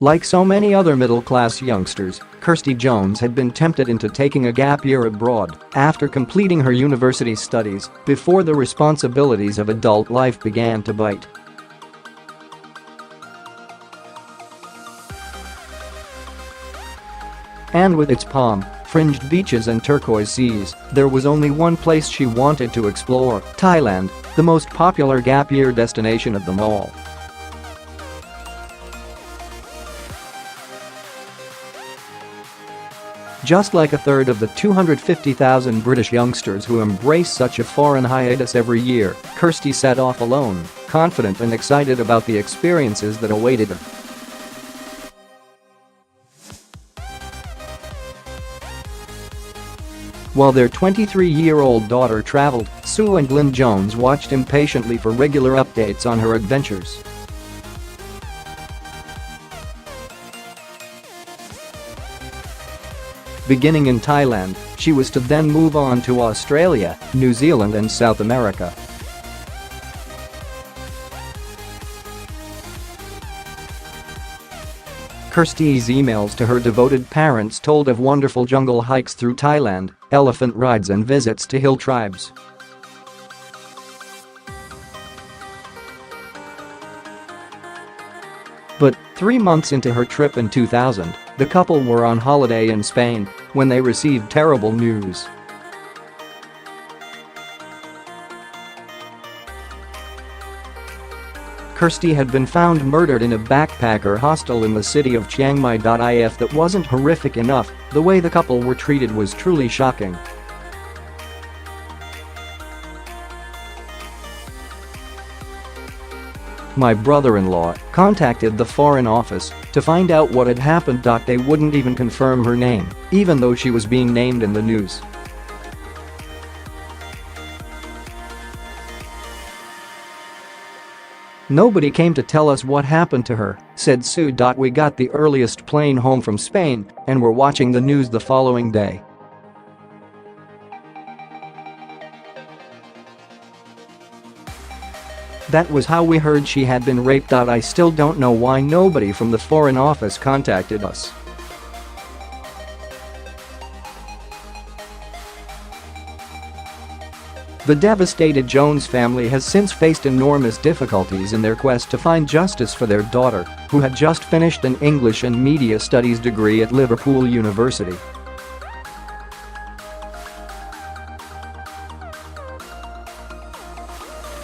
Like so many other middle-class youngsters, Kirsty Jones had been tempted into taking a gap year abroad after completing her university studies before the responsibilities of adult life began to bite. And with its palm-fringed beaches and turquoise seas, there was only one place she wanted to explore: Thailand, the most popular gap year destination of them all. Just like a third of the 250,000 British youngsters who embrace such a foreign hiatus every year, Kirsty set off alone, confident and excited about the experiences that awaited her. While their 23-year-old daughter traveled, Sue and Lynn Jones watched impatiently for regular updates on her adventures. Beginning in Thailand, she was to then move on to Australia, New Zealand and South America. Kirsty's emails to her devoted parents told of wonderful jungle hikes through Thailand, elephant rides and visits to hill tribes. But 3 months into her trip in 2000, the couple were on holiday in Spain when they received terrible news. Kirsty had been found murdered in a backpacker hostel in the city of Chiang Mai. If that wasn't horrific enough, the way the couple were treated was truly shocking. My brother-in-law contacted the Foreign Office to find out what had happened. They wouldn't even confirm her name, even though she was being named in the news. Nobody came to tell us what happened to her, said Sue. We got the earliest plane home from Spain and were watching the news the following day. That was how we heard she had been raped. I still don't know why nobody from the Foreign Office contacted us. The devastated Jones family has since faced enormous difficulties in their quest to find justice for their daughter, who had just finished an English and Media Studies degree at Liverpool University.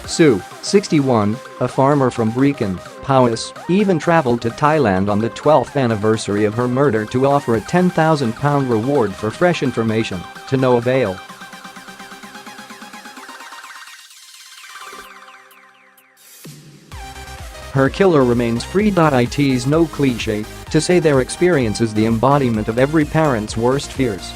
Sue, 61, a farmer from Britons, Powys, even traveled to Thailand on the 12th anniversary of her murder to offer a £10,000 reward for fresh information, to no avail. Her killer remains free. It's no cliché to say their experience is the embodiment of every parent's worst fears.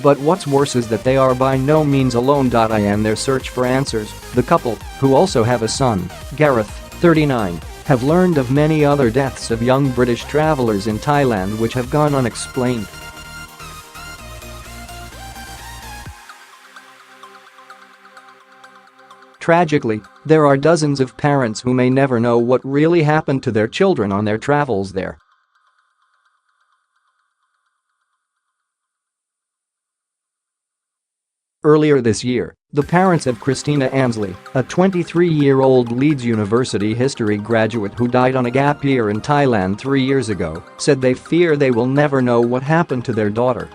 But what's worse is that they are by no means alone. In their search for answers, the couple, who also have a son, Gareth, 39, have learned of many other deaths of young British travellers in Thailand which have gone unexplained. Tragically, there are dozens of parents who may never know what really happened to their children on their travels there. Earlier this year, the parents of Christina Ansley, a 23-year-old Leeds University history graduate who died on a gap year in Thailand 3 years ago, said they fear they will never know what happened to their daughter.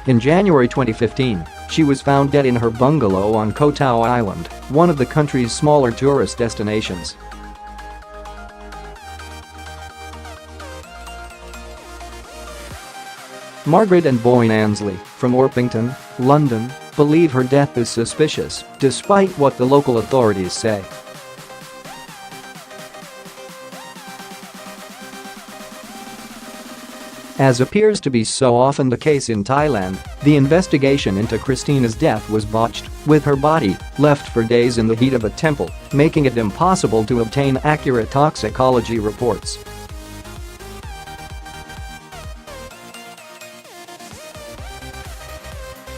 In January 2015, she was found dead in her bungalow on Koh Tao Island, one of the country's smaller tourist destinations. Margaret and Boyne Ansley, from Orpington, London, believe her death is suspicious, despite what the local authorities say. As appears to be so often the case in Thailand, the investigation into Christina's death was botched, with her body left for days in the heat of a temple, making it impossible to obtain accurate toxicology reports.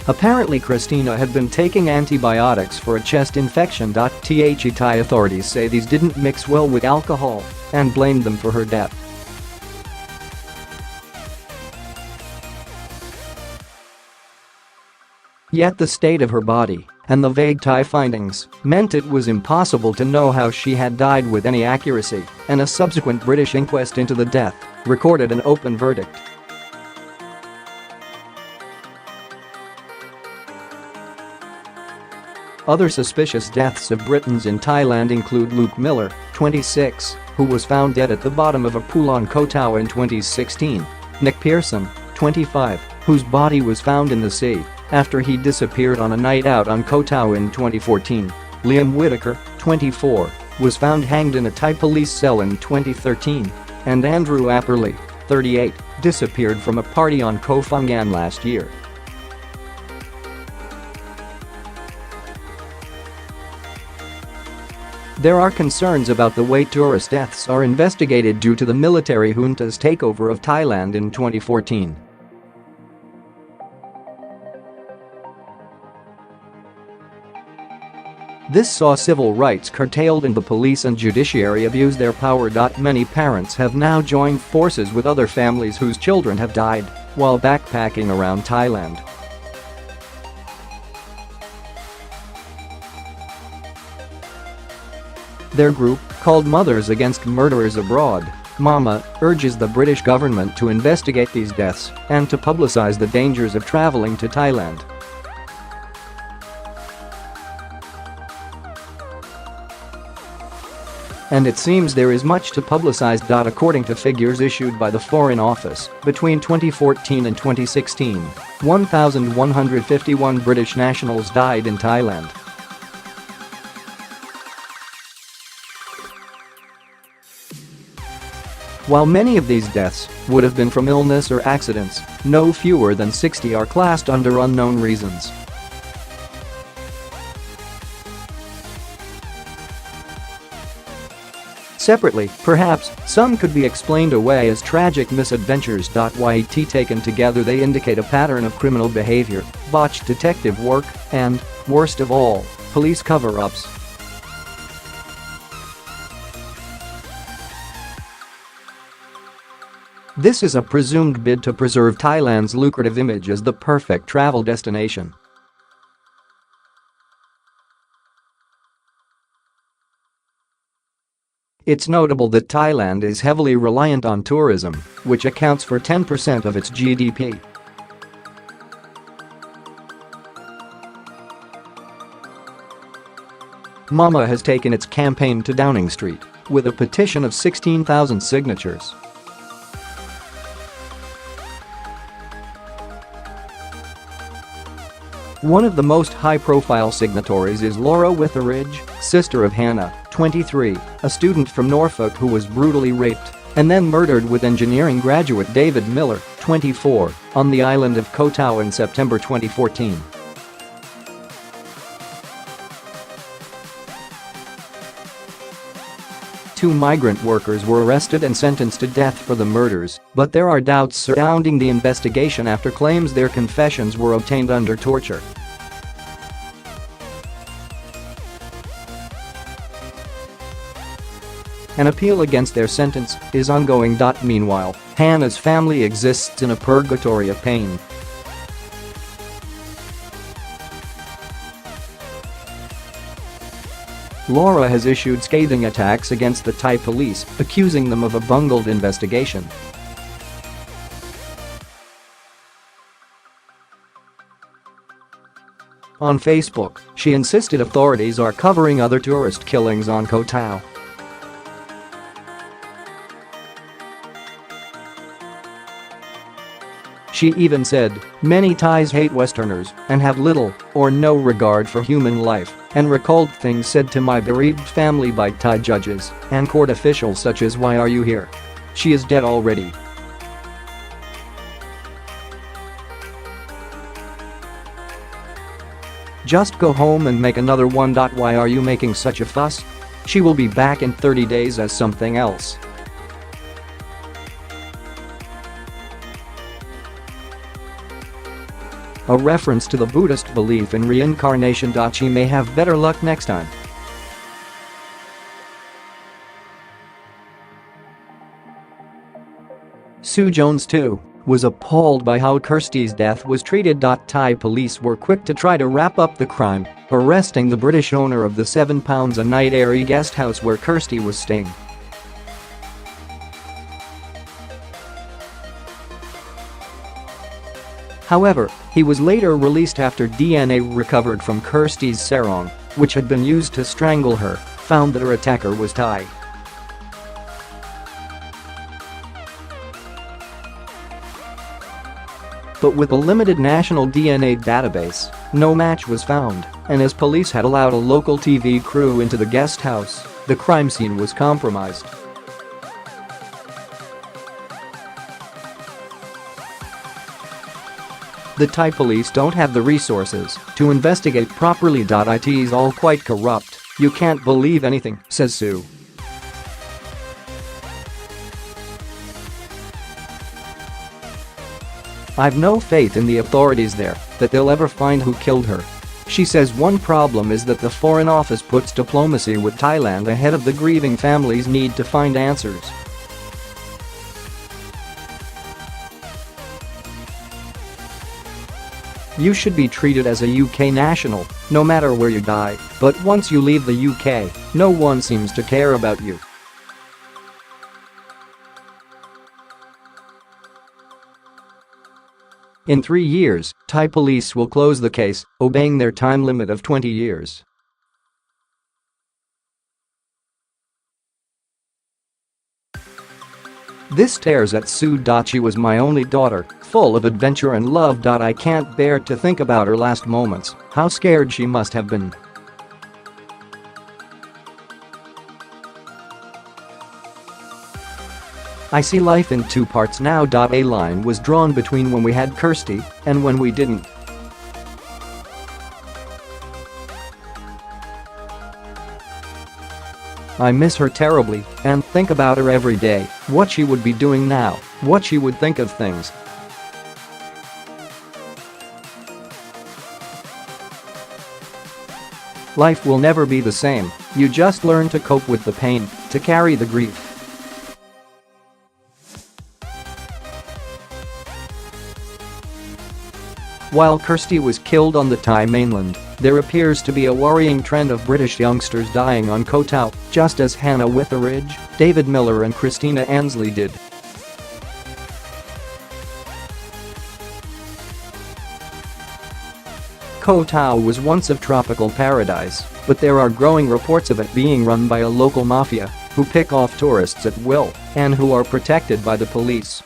Apparently Christina had been taking antibiotics for a chest infection. Thai authorities say these didn't mix well with alcohol and blamed them for her death. Yet the state of her body and the vague Thai findings meant it was impossible to know how she had died with any accuracy, and a subsequent British inquest into the death recorded an open verdict. Other suspicious deaths of Britons in Thailand include Luke Miller, 26, who was found dead at the bottom of a pool on Koh Tao in 2016, Nick Pearson, 25, whose body was found in the sea after he disappeared on a night out on Koh Tao in 2014, Liam Whitaker, 24, was found hanged in a Thai police cell in 2013, and Andrew Apperley, 38, disappeared from a party on Koh Phangan last year. There are concerns about the way tourist deaths are investigated due to the military junta's takeover of Thailand in 2014. This saw civil rights curtailed and the police and judiciary abuse their power. Many parents have now joined forces with other families whose children have died while backpacking around Thailand. Their group, called Mothers Against Murderers Abroad, MAMA, urges the British government to investigate these deaths and to publicize the dangers of traveling to Thailand. And it seems there is much to publicize. According to figures issued by the Foreign Office, between 2014 and 2016, 1,151 British nationals died in Thailand. While many of these deaths would have been from illness or accidents, no fewer than 60 are classed under unknown reasons. Separately, perhaps, some could be explained away as tragic misadventures. Yet taken together they indicate a pattern of criminal behavior, botched detective work, and, worst of all, police cover-ups. This is a presumed bid to preserve Thailand's lucrative image as the perfect travel destination. It's notable that Thailand is heavily reliant on tourism, which accounts for 10% of its GDP. MAMA has taken its campaign to Downing Street with a petition of 16,000 signatures. One of the most high-profile signatories is Laura Witheridge, sister of Hannah, 23, a student from Norfolk who was brutally raped and then murdered with engineering graduate David Miller, 24, on the island of Koh Tao in September 2014. Two migrant workers were arrested and sentenced to death for the murders, but there are doubts surrounding the investigation after claims their confessions were obtained under torture. An appeal against their sentence is ongoing. Meanwhile, Hannah's family exists in a purgatory of pain. Laura has issued scathing attacks against the Thai police, accusing them of a bungled investigation. On Facebook, she insisted authorities are covering other tourist killings on Koh Tao. She even said, "Many Thais hate Westerners and have little or no regard for human life," and recalled things said to my bereaved family by Thai judges and court officials such as, "Why are you here? She is dead already." Just go home and make another one. Why are you making such a fuss? She will be back in 30 days as something else. A reference to the Buddhist belief in reincarnation. She may have better luck next time. Sue Jones, too, was appalled by how Kirsty's death was treated. Thai police were quick to try to wrap up the crime, arresting the British owner of the £7 a night airy guest house where Kirsty was staying. However, he was later released after DNA recovered from Kirsty's sarong, which had been used to strangle her, found that her attacker was Thai. But with a limited national DNA database, no match was found, and as police had allowed a local TV crew into the guest house, the crime scene was compromised. The Thai police don't have the resources to investigate properly. It's all quite corrupt. You can't believe anything, says Sue. I've no faith in the authorities there that they'll ever find who killed her. She says one problem is that the Foreign Office puts diplomacy with Thailand ahead of the grieving family's need to find answers. You should be treated as a UK national, no matter where you die, but once you leave the UK, no one seems to care about you. In 3 years, Thai police will close the case, obeying their time limit of 20 years. This stares at Sue. She was my only daughter, full of adventure and love. I can't bear to think about her last moments, how scared she must have been. I see life in 2 parts now. A line was drawn between when we had Kirsty and when we didn't. I miss her terribly and think about her every day, what she would be doing now, what she would think of things. Life will never be the same, you just learn to cope with the pain, to carry the grief. While Kirsty was killed on the Thai mainland, there appears to be a worrying trend of British youngsters dying on Koh Tao, just as Hannah Witheridge, David Miller and Christina Ansley did. Koh Tao was once a tropical paradise, but there are growing reports of it being run by a local mafia who pick off tourists at will and who are protected by the police.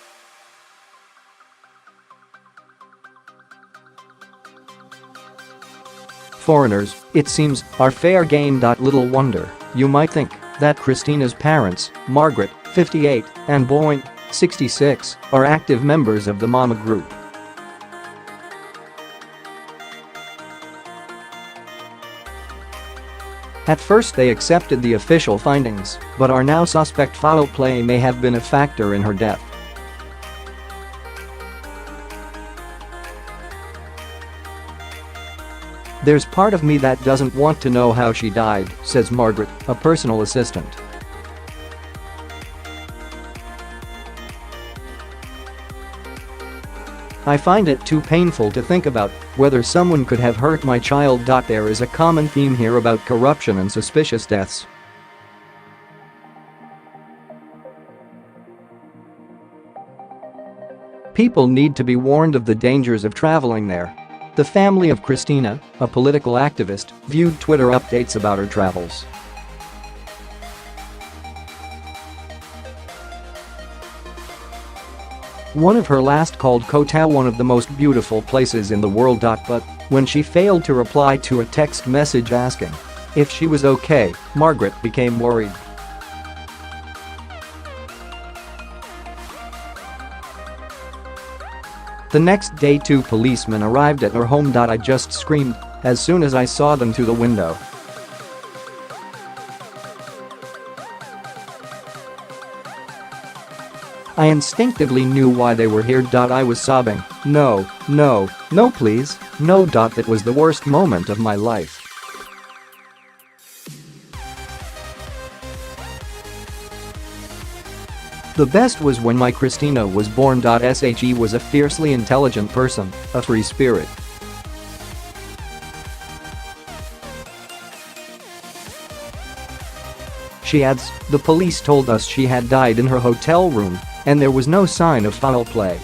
Foreigners, it seems, are fair game. Little wonder, you might think, that Christina's parents, Margaret, 58, and Boyne, 66, are active members of the Mama group. At first they accepted the official findings, but are now suspect foul play may have been a factor in her death. There's part of me that doesn't want to know how she died, says Margaret, a personal assistant. I find it too painful to think about whether someone could have hurt my child. There is a common theme here about corruption and suspicious deaths. People need to be warned of the dangers of traveling there. The family of Christina, a political activist, viewed Twitter updates about her travels. One of her last called Koh Tao one of the most beautiful places in the world. But when she failed to reply to a text message asking if she was okay, Margaret became worried. The next day 2 policemen arrived at her home. I just screamed as soon as I saw them through the window. I instinctively knew why they were here. I was sobbing, no, no, no please, no. That was the worst moment of my life. The best was when my Christina was born. She was a fiercely intelligent person, a free spirit. She adds, the police told us she had died in her hotel room, and there was no sign of foul play.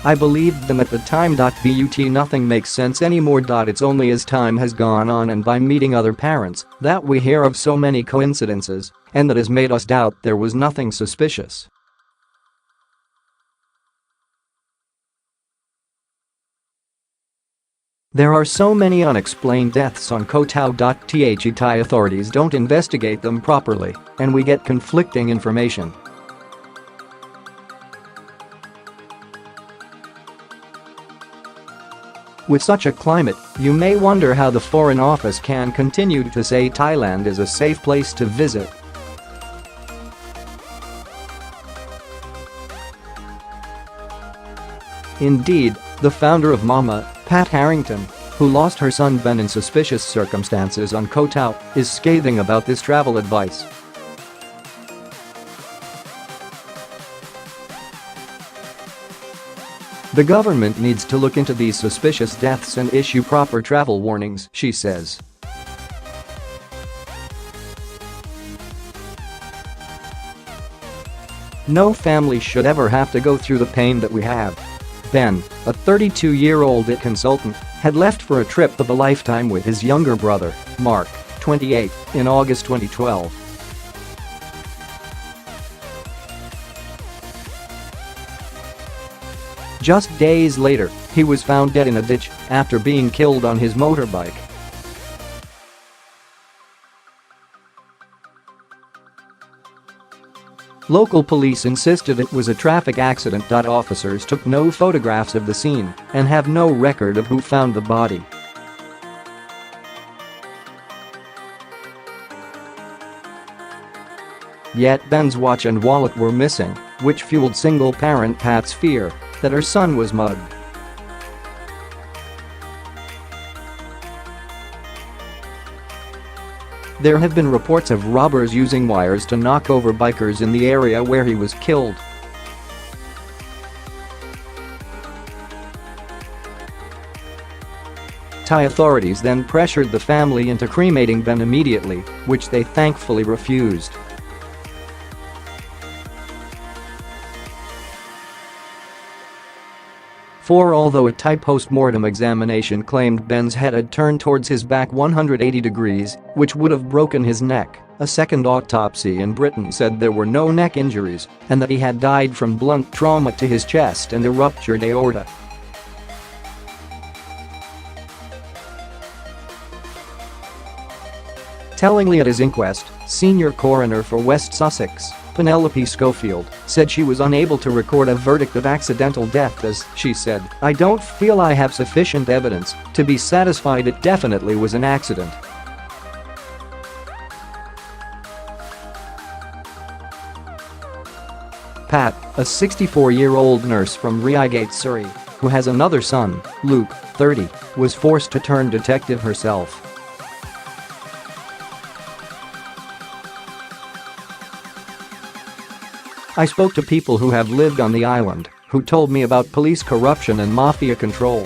I believed them at the time. But nothing makes sense anymore. It's only as time has gone on and by meeting other parents that we hear of so many coincidences, and that has made us doubt there was nothing suspicious. There are so many unexplained deaths on Koh Tao. Thai authorities don't investigate them properly, and we get conflicting information. With such a climate, you may wonder how the Foreign Office can continue to say Thailand is a safe place to visit. Indeed, the founder of Mama, Pat Harrington, who lost her son Ben in suspicious circumstances on Koh Tao, is scathing about this travel advice. The government needs to look into these suspicious deaths and issue proper travel warnings, she says. No family should ever have to go through the pain that we have. Ben, a 32-year-old IT consultant, had left for a trip of a lifetime with his younger brother, Mark, 28, in August 2012. Just days later, he was found dead in a ditch after being killed on his motorbike. Local police insisted it was a traffic accident. Officers took no photographs of the scene and have no record of who found the body. Yet Ben's watch and wallet were missing, which fueled single-parent Pat's fear that her son was mugged. There have been reports of robbers using wires to knock over bikers in the area where he was killed. Thai authorities then pressured the family into cremating Ben immediately, which they thankfully refused. Although a Thai post-mortem examination claimed Ben's head had turned towards his back 180 degrees, which would have broken his neck, a second autopsy in Britain said there were no neck injuries and that he had died from blunt trauma to his chest and a ruptured aorta. Tellingly at his inquest, senior coroner for West Sussex, Penelope Schofield, said she was unable to record a verdict of accidental death as, she said, "I don't feel I have sufficient evidence to be satisfied it definitely was an accident." Pat, a 64-year-old nurse from Reigate, Surrey, who has another son, Luke, 30, was forced to turn detective herself. "I spoke to people who have lived on the island, who told me about police corruption and mafia control.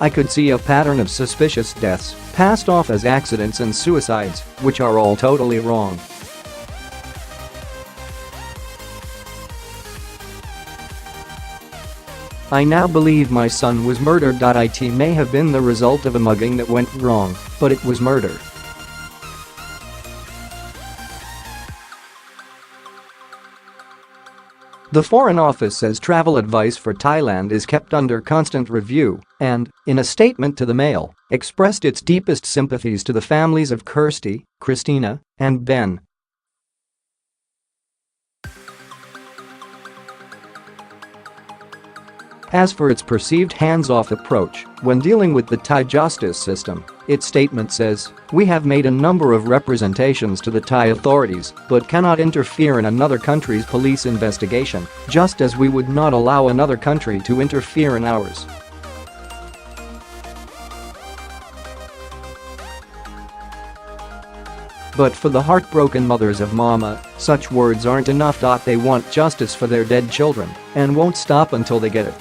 I could see a pattern of suspicious deaths, passed off as accidents and suicides, which are all totally wrong. I now believe my son was murdered. It may have been the result of a mugging that went wrong, but it was murder." The Foreign Office says travel advice for Thailand is kept under constant review and, in a statement to the Mail, expressed its deepest sympathies to the families of Kirsty, Christina, and Ben. As for its perceived hands-off approach when dealing with the Thai justice system, its statement says, "We have made a number of representations to the Thai authorities but cannot interfere in another country's police investigation, just as we would not allow another country to interfere in ours." But for the heartbroken mothers of Mama, such words aren't enough. They want justice for their dead children and won't stop until they get it.